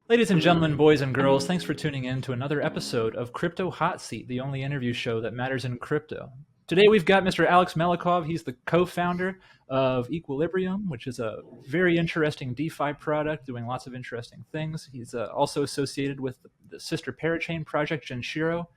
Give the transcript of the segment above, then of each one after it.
Ladies and gentlemen, boys and girls, thanks for tuning in to another episode of Crypto Hot Seat, the only interview show that matters in crypto. Today we've got Mr. Alex Melikhov. He's the co-founder of Equilibrium, which is a very interesting DeFi product doing lots of interesting things. He's also associated with the sister parachain project, Genshiro.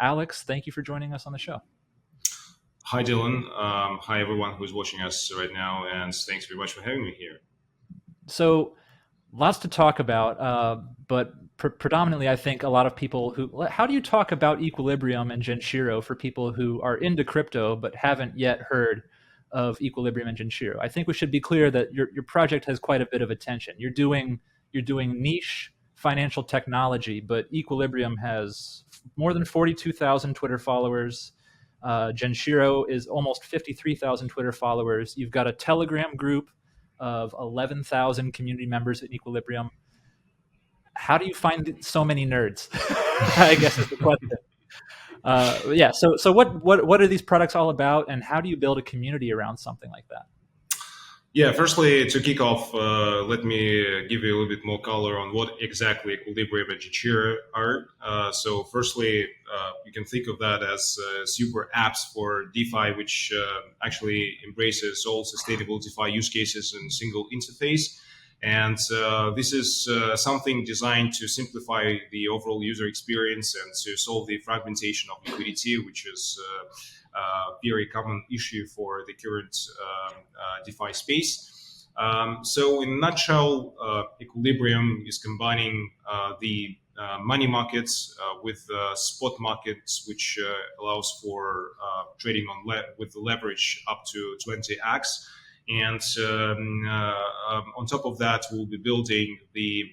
Alex, thank you for joining us on the show. Hi, Dylan. Hi, everyone who's watching us right now, and thanks very much for having me here. So, lots to talk about, but predominantly, I think a lot of people who. How do you talk about Equilibrium and Genshiro for people who are into crypto but haven't yet heard of Equilibrium and Genshiro? I think we should be clear that your project has quite a bit of attention. You're doing niche financial technology, but Equilibrium has more than 42,000 Twitter followers. Genshiro is almost 53,000 Twitter followers. You've got a Telegram group of 11,000 community members at Equilibrium. How do you find so many nerds? I guess is the question. So what are these products all about, and how do you build a community around something like that? Yeah, firstly, to kick off, let me give you a little bit more color on what exactly Equilibrium and Genshiro are. Firstly, you can think of that as super apps for DeFi, which actually embraces all sustainable DeFi use cases in a single interface. And this is something designed to simplify the overall user experience and to solve the fragmentation of liquidity, which is a very common issue for the current DeFi space. So in a nutshell, Equilibrium is combining the money markets with spot markets, which allows for trading with the leverage up to 20x. And on top of that, we'll be building the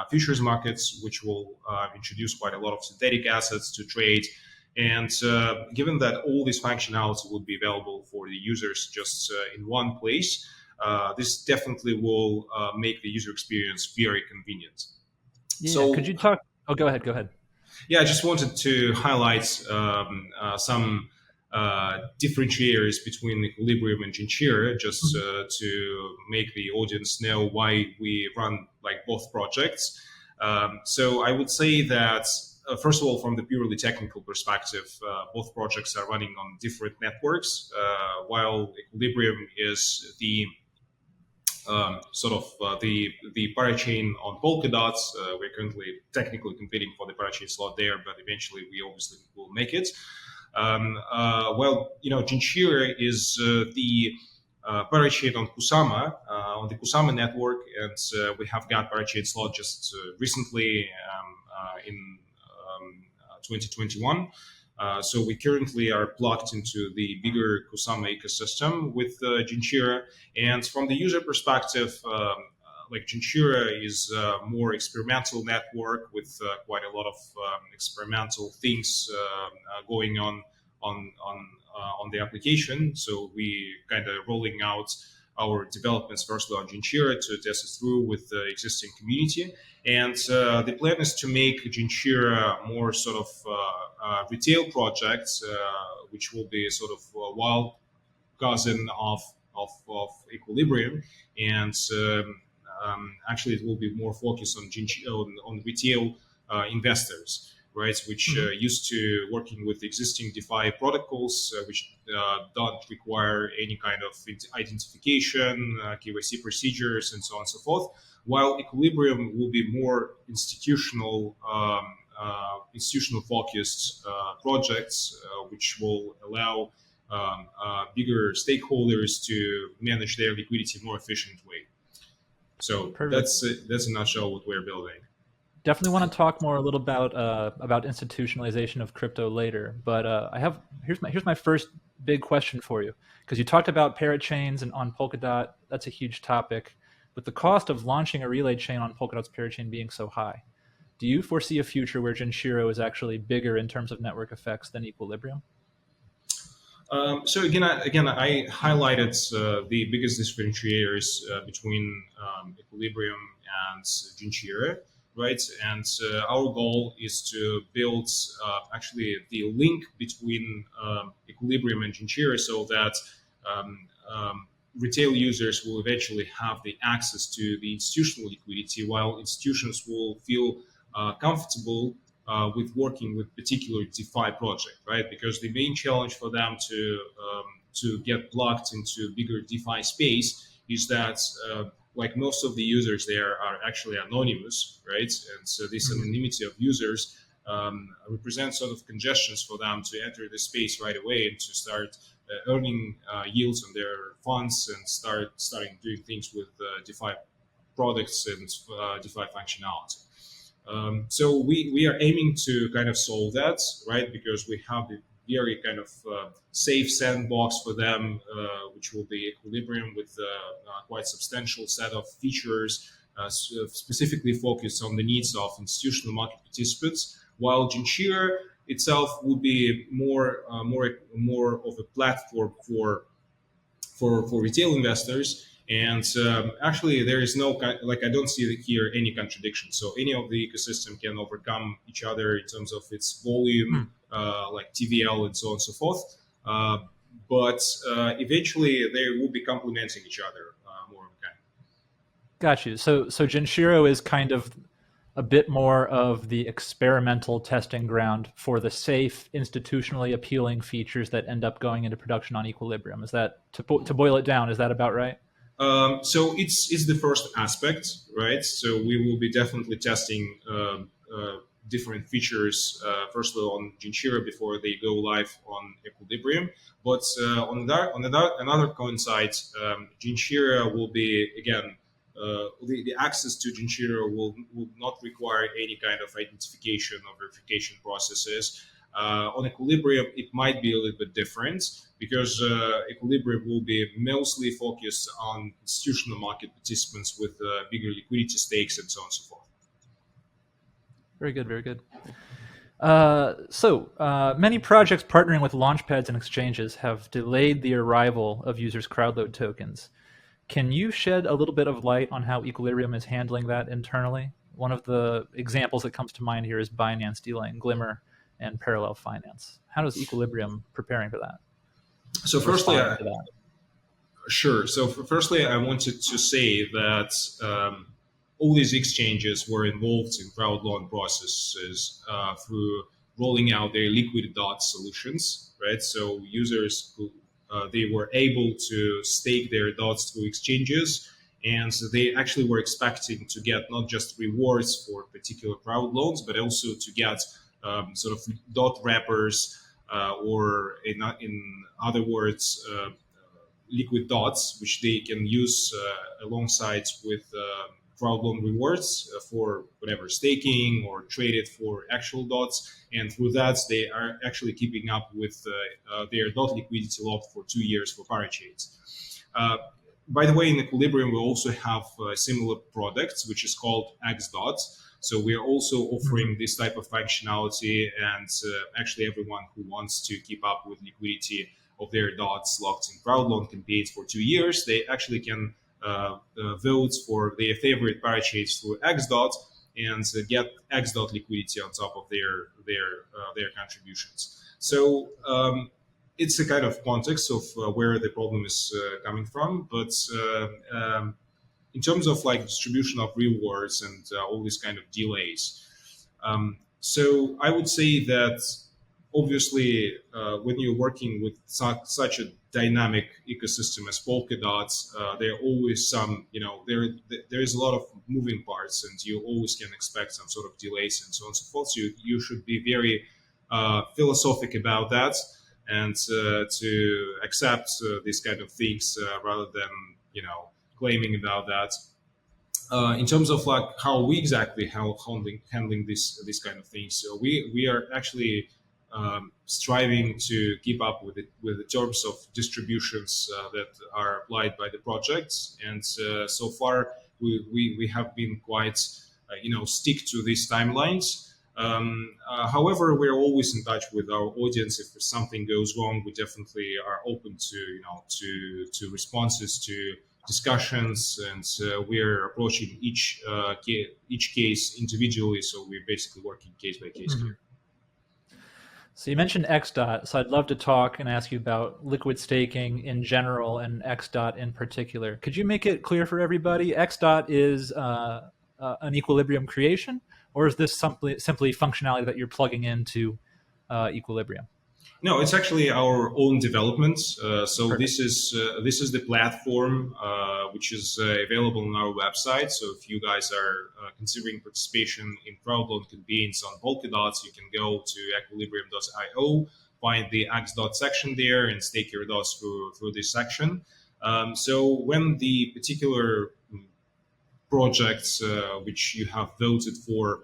futures markets, which will introduce quite a lot of synthetic assets to trade. And given that all this functionality will be available for the users just in one place, this definitely will make the user experience very convenient. Yeah, so, could you talk? Oh, go ahead. Yeah, I just wanted to highlight some differentiators between Equilibrium and Genshiro, just to make the audience know why we run like both projects. So I would say that first of all, from the purely technical perspective, both projects are running on different networks. While Equilibrium is the the parachain on Polkadot, we're currently technically competing for the parachain slot there, but eventually we obviously will make it. Genshiro is the parachain on Kusama, on the Kusama network, and we have got parachain slot just recently in 2021. So we currently are plugged into the bigger Kusama ecosystem with Genshiro. And from the user perspective, Genshiro is a more experimental network with quite a lot of experimental things going on the application. So we kind of rolling out our developments firstly on Genshiro to test it through with the existing community. And the plan is to make Genshiro more sort of retail project, which will be sort of a wild cousin of Equilibrium. And actually, it will be more focused on retail investors, right? Which used to working with existing DeFi protocols, which don't require any kind of identification, KYC procedures, and so on and so forth. While Equilibrium will be more institutional focused projects, which will allow bigger stakeholders to manage their liquidity in a more efficient way. So that's in a nutshell what we're building. Definitely want to talk more a little about institutionalization of crypto later, but here's my first big question for you, because you talked about parachains and on Polkadot. That's a huge topic. With the cost of launching a relay chain on Polkadot's parachain being so high, do you foresee a future where Genshiro is actually bigger in terms of network effects than Equilibrium? So again, I highlighted the biggest differentiators between Equilibrium and Genshiro, right? And our goal is to build actually the link between Equilibrium and Genshiro, so that retail users will eventually have the access to the institutional liquidity, while institutions will feel comfortable with working with particular DeFi project, right? Because the main challenge for them to get plugged into bigger DeFi space is that like most of the users there are actually anonymous, right? And so this anonymity of users represents sort of congestions for them to enter the space right away and to start earning yields on their funds and starting doing things with DeFi products and DeFi functionality. So we are aiming to kind of solve that, right? Because we have the very kind of safe sandbox for them, which will be Equilibrium with a quite substantial set of features specifically focused on the needs of institutional market participants, while Genshiro itself will be more of a platform for retail investors. And actually, there is no I don't see here any contradiction. So any of the ecosystem can overcome each other in terms of its volume, like TVL and so on and so forth. But eventually, they will be complementing each other more. Got you. So Genshiro is kind of a bit more of the experimental testing ground for the safe, institutionally appealing features that end up going into production on Equilibrium. Is that, to boil it down, is that about right? So it's the first aspect, right? So we will be definitely testing different features, firstly on Genshiro before they go live on Equilibrium. But on another coin side, Genshiro will be, again, the access to Genshiro will not require any kind of identification or verification processes. On Equilibrium, it might be a little bit different because Equilibrium will be mostly focused on institutional market participants with bigger liquidity stakes and so on and so forth. Very good, very good. So many projects partnering with launchpads and exchanges have delayed the arrival of users' crowdload tokens. Can you shed a little bit of light on how Equilibrium is handling that internally? One of the examples that comes to mind here is Binance delaying Glimmer and Parallel Finance. How does Equilibrium preparing for that? So firstly, sure. So firstly, I wanted to say that all these exchanges were involved in crowd loan processes through rolling out their liquid DOT solutions, right? So users who they were able to stake their DOTs through exchanges, and so they actually were expecting to get not just rewards for particular crowd loans, but also to get sort of DOT wrappers, or in other words, liquid DOTs, which they can use alongside with crowd loan rewards for whatever staking or trade it for actual DOTs. And through that, they are actually keeping up with their DOT liquidity locked for 2 years for parachains. By the way, in Equilibrium, we also have similar products, which is called XDOT. So we are also offering this type of functionality, and actually everyone who wants to keep up with liquidity of their DOTs locked in crowd loan campaigns for 2 years, they actually can vote for their favorite parachains through XDOT and get XDOT liquidity on top of their contributions. So it's a kind of context of where the problem is coming from, but in terms of like distribution of rewards and all these kind of delays. So I would say that obviously when you're working with such a dynamic ecosystem as Polkadot, there are always some, there is a lot of moving parts, and you always can expect some sort of delays and so on and so forth. So you should be very philosophic about that and to accept these kind of things rather than, claiming about that. In terms of like how we exactly handling this kind of things, so we are actually striving to keep up with the terms of distributions that are applied by the projects, and so far we have been quite stick to these timelines. However, we're always in touch with our audience. If something goes wrong, we definitely are open to responses to discussions, and we're approaching each case individually. So we're basically working case by case here. So you mentioned XDOT, so I'd love to talk and ask you about liquid staking in general and XDOT in particular. Could you make it clear for everybody? XDOT is an equilibrium creation, or is this simply functionality that you're plugging into Equilibrium? No, it's actually our own development. So Perfect. this is the platform which is available on our website. So if you guys are considering participation in crowdloan campaigns on Polkadot, you can go to equilibrium.io, find the XDOT section there, and stake your dots through this section. So when the particular projects which you have voted for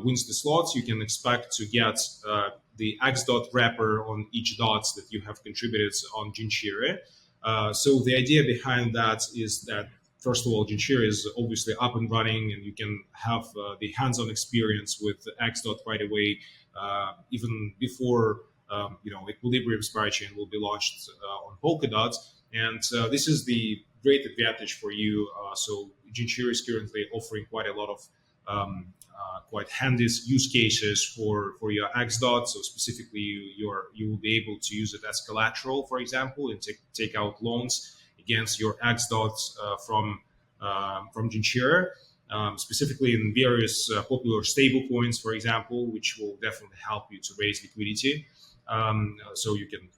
wins the slots, you can expect to get the XDOT wrapper on each dots that you have contributed on Genshiro. So the idea behind that is that, first of all, Genshiro is obviously up and running, and you can have the hands-on experience with XDOT right away, even before Equilibrium Spy Chain will be launched on Polkadot. And this is the great advantage for you. So Genshiro is currently offering quite a lot of quite handy use cases for your XDOT. So specifically, you will be able to use it as collateral, for example, and take out loans against your XDOT from Genshiro. Specifically in various popular stablecoins, for example, which will definitely help you to raise liquidity. So you can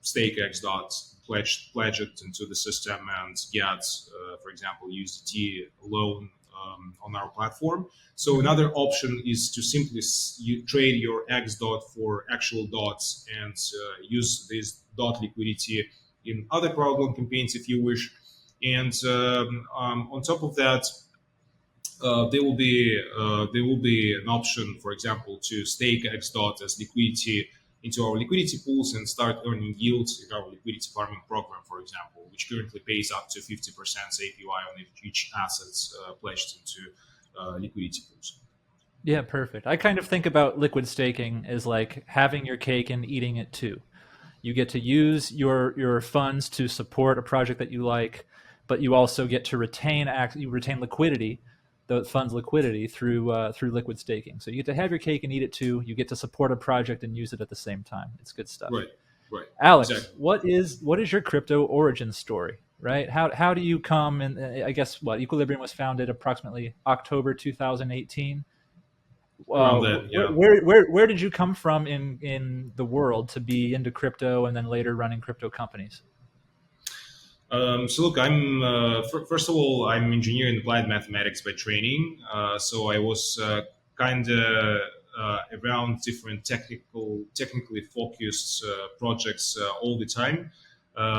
stake XDOT, pledge it into the system, and get, for example, USDT loan on our platform. So another option is to simply trade your XDOT for actual dots and use this dot liquidity in other crowdloan campaigns if you wish. And on top of that, there will be an option, for example, to stake XDOT as liquidity into our liquidity pools and start earning yields in our liquidity farming program, for example, which currently pays up to 50% APY on each assets pledged into liquidity pools. Yeah, perfect. I kind of think about liquid staking as like having your cake and eating it too. You get to use your funds to support a project that you like, but you also get to retain liquidity, the fund's liquidity through liquid staking. So you get to have your cake and eat it too. You get to support a project and use it at the same time. It's good stuff. Right. Alex, Exactly. what is your crypto origin story? Right? How do you come and I guess what Equilibrium was founded approximately October 2018. Around that, yeah. Where did you come from in the world to be into crypto and then later running crypto companies? So look, I'm first of all, I'm engineer in applied mathematics by training. So I was kind of around different technically focused projects all the time.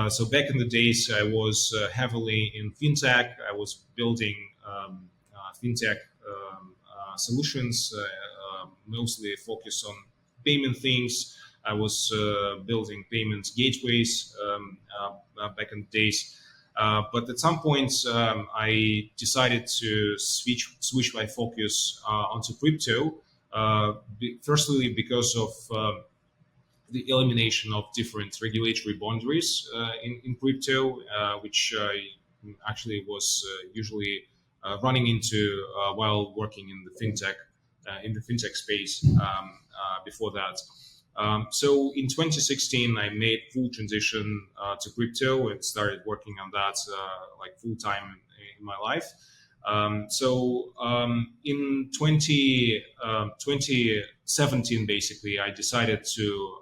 So back in the days, I was heavily in fintech. I was building fintech solutions, mostly focused on payment things. I was building payments gateways back in the days. But at some point, I decided to switch my focus onto crypto. Firstly, because of the elimination of different regulatory boundaries in crypto, which I actually was usually running into while working in the fintech space before that. So in 2016, I made full transition to crypto and started working on that full time in my life. In 2017, basically, I decided to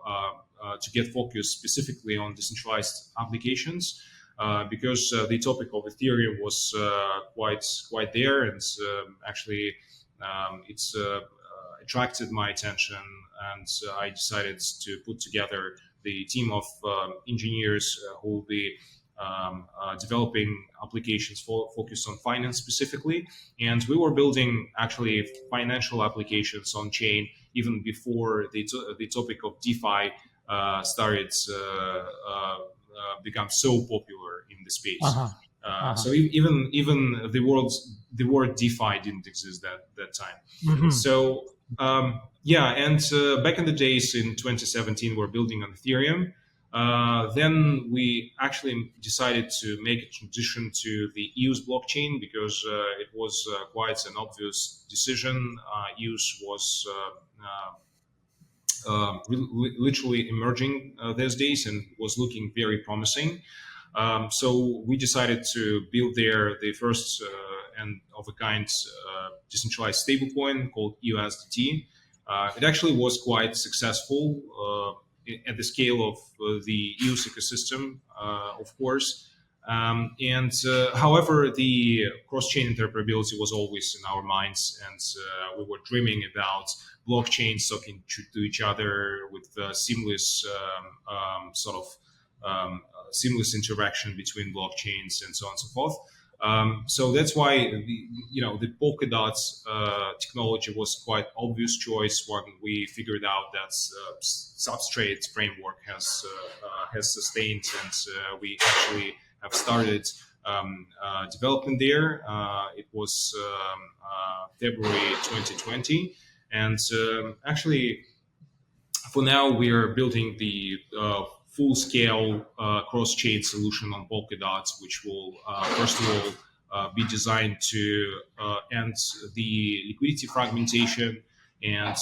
get focused specifically on decentralized applications because the topic of Ethereum was quite there, and actually it's attracted my attention, and I decided to put together the team of engineers who will be developing applications focused on finance specifically. And we were building actually financial applications on chain even before the topic of DeFi started become so popular in the space. So even the word DeFi didn't exist that time. Mm-hmm. So and back in the days in 2017, we're building on Ethereum. Then we actually decided to make a transition to the EOS blockchain because it was quite an obvious decision. EOS was literally emerging these days and was looking very promising. So we decided to build there the first and of a kind decentralized stablecoin called USDT. It actually was quite successful at the scale of the EOS ecosystem, of course. However, the cross-chain interoperability was always in our minds, and we were dreaming about blockchains talking to each other with seamless seamless interaction between blockchains and so on and so forth. So that's why the Polkadot technology was quite obvious choice when we figured out that Substrate framework has sustained, and we actually have started development there. It was February 2020, and actually for now we are building the full-scale cross-chain solution on Polkadot, which will first of all be designed to end the liquidity fragmentation and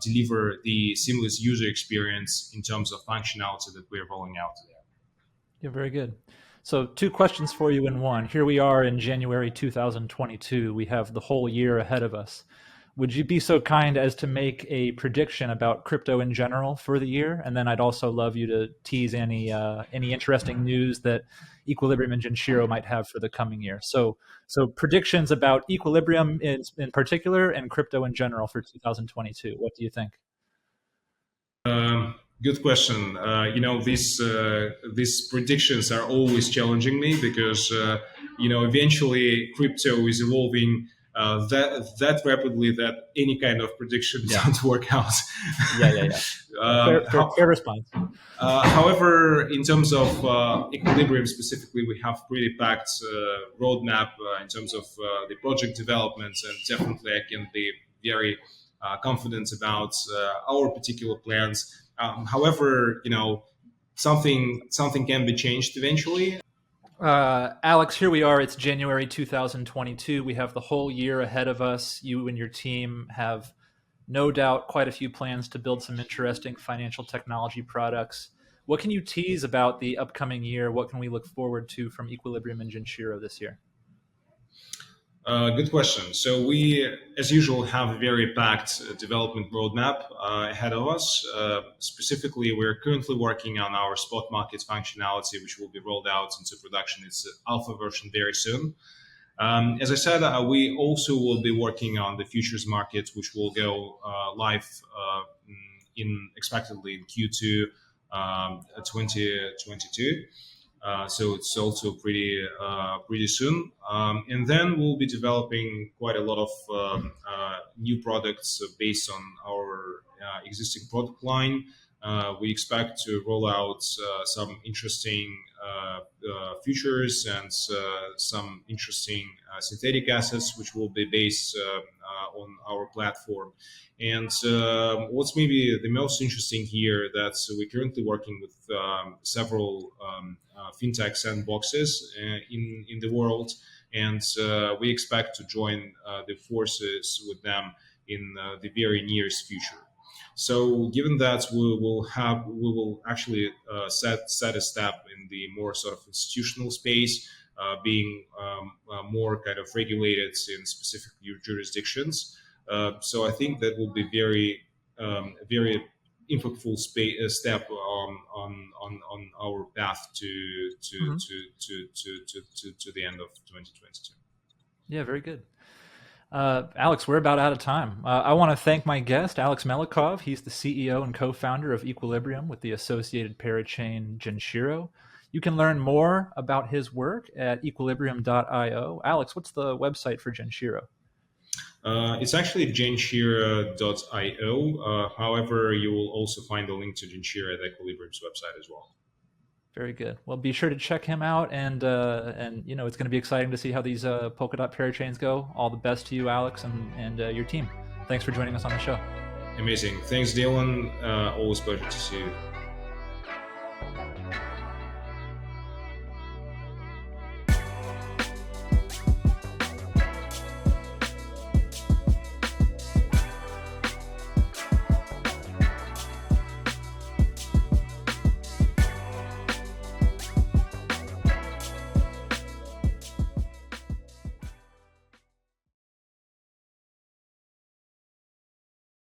deliver the seamless user experience in terms of functionality that we're rolling out there. Yeah, very good. So 2 questions for you in one. Here we are in January 2022. We have the whole year ahead of us. Would you be so kind as to make a prediction about crypto in general for the year? And then I'd also love you to tease any interesting news that Equilibrium and Genshiro might have for the coming year. So predictions about Equilibrium in particular and crypto in general for 2022. What do you think? Good question. These predictions are always challenging me because eventually crypto is evolving that rapidly that any kind of prediction don't work out. Yeah. Fair response. However, in terms of Equilibrium specifically, we have pretty packed roadmap in terms of the project development, and definitely I can be very confident about our particular plans. However, something can be changed eventually. Alex, here we are. It's January 2022. We have the whole year ahead of us. You and your team have no doubt quite a few plans to build some interesting financial technology products. What can you tease about the upcoming year? What can we look forward to from Equilibrium and Genshiro this year? Good question. So we, as usual, have a very packed development roadmap ahead of us. Specifically, we're currently working on our spot market functionality, which will be rolled out into production. It's alpha version very soon. As I said, we also will be working on the futures market, which will go live expectedly in Q2 2022. So it's also pretty soon. And then we'll be developing quite a lot of new products based on our existing product line. We expect to roll out some interesting futures and some interesting synthetic assets, which will be based on our platform. And what's maybe the most interesting here that we're currently working with several fintech sandboxes in the world, and we expect to join the forces with them in the very nearest future. So, given that we will actually set a step in the more sort of institutional space, being more kind of regulated in specific jurisdictions. So I think that will be very impactful step on our path to the end of 2022. Yeah, very good. Alex, we're about out of time. I want to thank my guest, Alex Melikhov. He's the CEO and co-founder of Equilibrium with the associated parachain Genshiro. You can learn more about his work at equilibrium.io. Alex, what's the website for Genshiro? It's actually Genshiro.io. However, you will also find a link to Genshiro at Equilibrium's website as well. Very good. Well, be sure to check him out, and it's going to be exciting to see how these Polkadot parachains go. All the best to you, Alex, and your team. Thanks for joining us on the show. Amazing. Thanks, Dylan. Always a pleasure to see you.